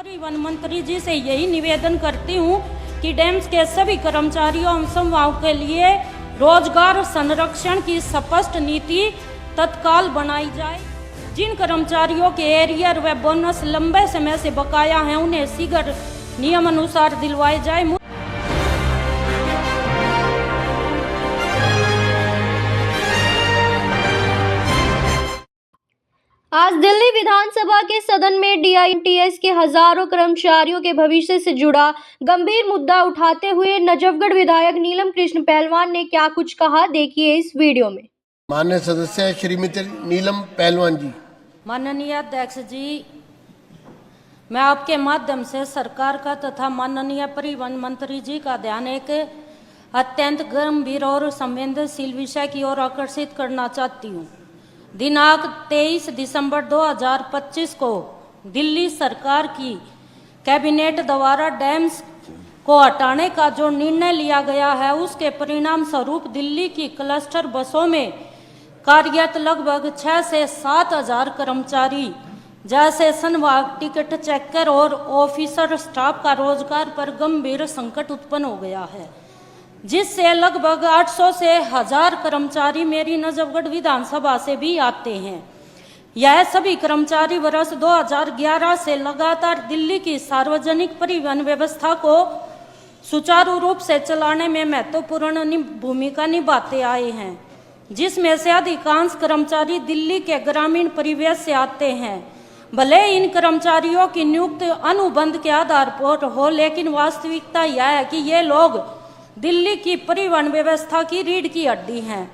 परिवहन मंत्री जी से यही निवेदन करती हूँ कि डेम्स के सभी कर्मचारियों एवं समूहों के लिए रोजगार संरक्षण की स्पष्ट नीति तत्काल बनाई जाए। जिन कर्मचारियों के एरियर व बोनस लंबे समय से बकाया हैं उन्हें शीघ्र नियमानुसार दिलवाए जाए। आज दिल्ली विधानसभा के सदन में डीआईएमटीएस के हजारों कर्मचारियों के भविष्य से जुड़ा गंभीर मुद्दा उठाते हुए नजफगढ़ विधायक नीलम कृष्ण पहलवान ने क्या कुछ कहा, देखिए इस वीडियो में। माननीय सदस्य श्रीमती नीलम पहलवान जी। माननीय अध्यक्ष जी, मैं आपके माध्यम से सरकार का तथा माननीय परिवहन मंत्री जी का ध्यान एक अत्यंत गंभीर और संवेदनशील विषय की ओर आकर्षित करना चाहती हूँ। दिनांक 23 दिसंबर 2025 को दिल्ली सरकार की कैबिनेट द्वारा डैम्स को हटाने का जो निर्णय लिया गया है उसके परिणाम स्वरूप दिल्ली की क्लस्टर बसों में कार्यरत लगभग 6 से 7 हजार कर्मचारी जैसे संवाहक, टिकट चेकर और ऑफिसर स्टाफ का रोजगार पर गंभीर संकट उत्पन्न हो गया है, जिससे लगभग 800 से 1000 कर्मचारी मेरी नजफगढ़ विधानसभा से भी आते हैं। यह सभी कर्मचारी वर्ष 2011 से लगातार दिल्ली की सार्वजनिक परिवहन व्यवस्था को सुचारू रूप से चलाने में महत्वपूर्ण भूमिका निभाते आए हैं, जिसमें से अधिकांश कर्मचारी दिल्ली के ग्रामीण परिवेश से आते हैं। भले इन कर्मचारियों की नियुक्ति अनुबंध के आधार पर हो, लेकिन वास्तविकता यह है कि ये लोग दिल्ली की परिवहन व्यवस्था की रीढ़ की हड्डी हैं।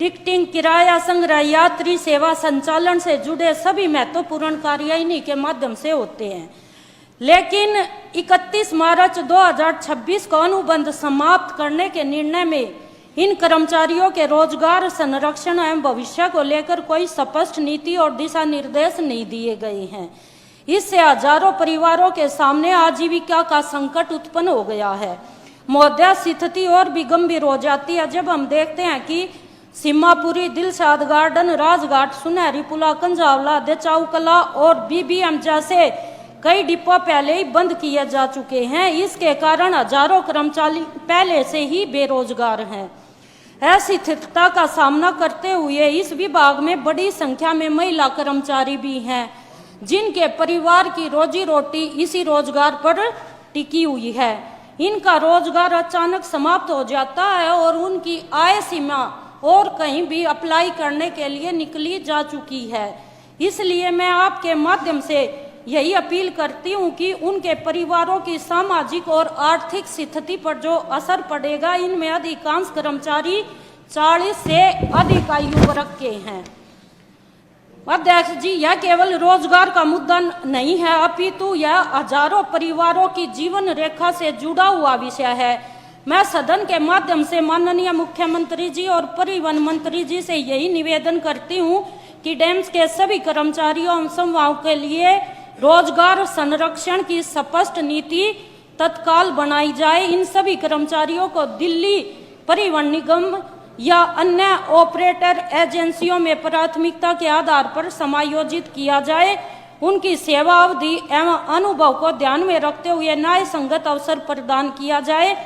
टिकटिंग, किराया संग्रह, यात्री सेवा संचालन से जुड़े सभी महत्वपूर्ण कार्य इन्हीं के माध्यम से होते हैं। लेकिन 31 मार्च 2026 को अनुबंध समाप्त करने के निर्णय में इन कर्मचारियों के रोजगार संरक्षण एवं भविष्य को लेकर कोई स्पष्ट नीति और दिशा निर्देश नहीं दिए गए हैं। इससे हजारों परिवारों के सामने आजीविका का संकट उत्पन्न हो गया है। महोदया, स्थिति और भी गंभीर हो जाती है जब हम देखते हैं कि सीमापुरी, दिलशाद गार्डन, राजघाट, सुनहरी पुला, कंजावला, देचाऊ कला और बीबीएम जैसे कई डिपो पहले ही बंद किए जा चुके हैं। इसके कारण हजारों कर्मचारी पहले से ही बेरोजगार हैं। ऐसी स्थिरता का सामना करते हुए इस विभाग में बड़ी संख्या में महिला कर्मचारी भी हैं, जिनके परिवार की रोजी रोटी इसी रोजगार पर टिकी हुई है। इनका रोजगार अचानक समाप्त हो जाता है और उनकी आय सीमा और कहीं भी अप्लाई करने के लिए निकली जा चुकी है। इसलिए मैं आपके माध्यम से यही अपील करती हूं कि उनके परिवारों की सामाजिक और आर्थिक स्थिति पर जो असर पड़ेगा, इनमें अधिकांश कर्मचारी 40 से अधिक आयु वर्ग के हैं। अध्यक्ष जी, यह केवल रोजगार का मुद्दा नहीं है, अपितु यह हजारों परिवारों की जीवन रेखा से जुड़ा हुआ विषय है। मैं सदन के माध्यम से माननीय मुख्यमंत्री जी और परिवहन मंत्री जी से यही निवेदन करती हूं कि डेम्स के सभी कर्मचारियों एवं समूहों के लिए रोजगार संरक्षण की स्पष्ट नीति तत्काल बनाई जाए। इन सभी कर्मचारियों को दिल्ली परिवहन निगम या अन्य ऑपरेटर एजेंसियों में प्राथमिकता के आधार पर समायोजित किया जाए। उनकी सेवा अवधि एवं अनुभव को ध्यान में रखते हुए न्याय संगत अवसर प्रदान किया जाए।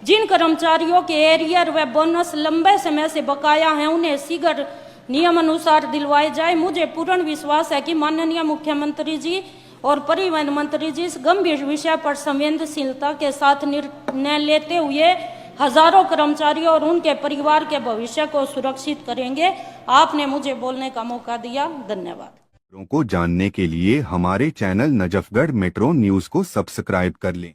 जिन कर्मचारियों के एरियर व बोनस लंबे समय से बकाया हैं उन्हें शीघ्र नियमानुसार दिलवाए जाए। मुझे पूर्ण विश्वास है कि माननीय मुख्यमंत्री जी और परिवहन मंत्री जी इस गंभीर विषय पर संवेदनशीलता के साथ निर्णय लेते हुए हजारों कर्मचारियों और उनके परिवार के भविष्य को सुरक्षित करेंगे। आपने मुझे बोलने का मौका दिया, धन्यवाद। को जानने के लिए हमारे चैनल नजफगढ़ मेट्रो न्यूज को सब्सक्राइब कर लें।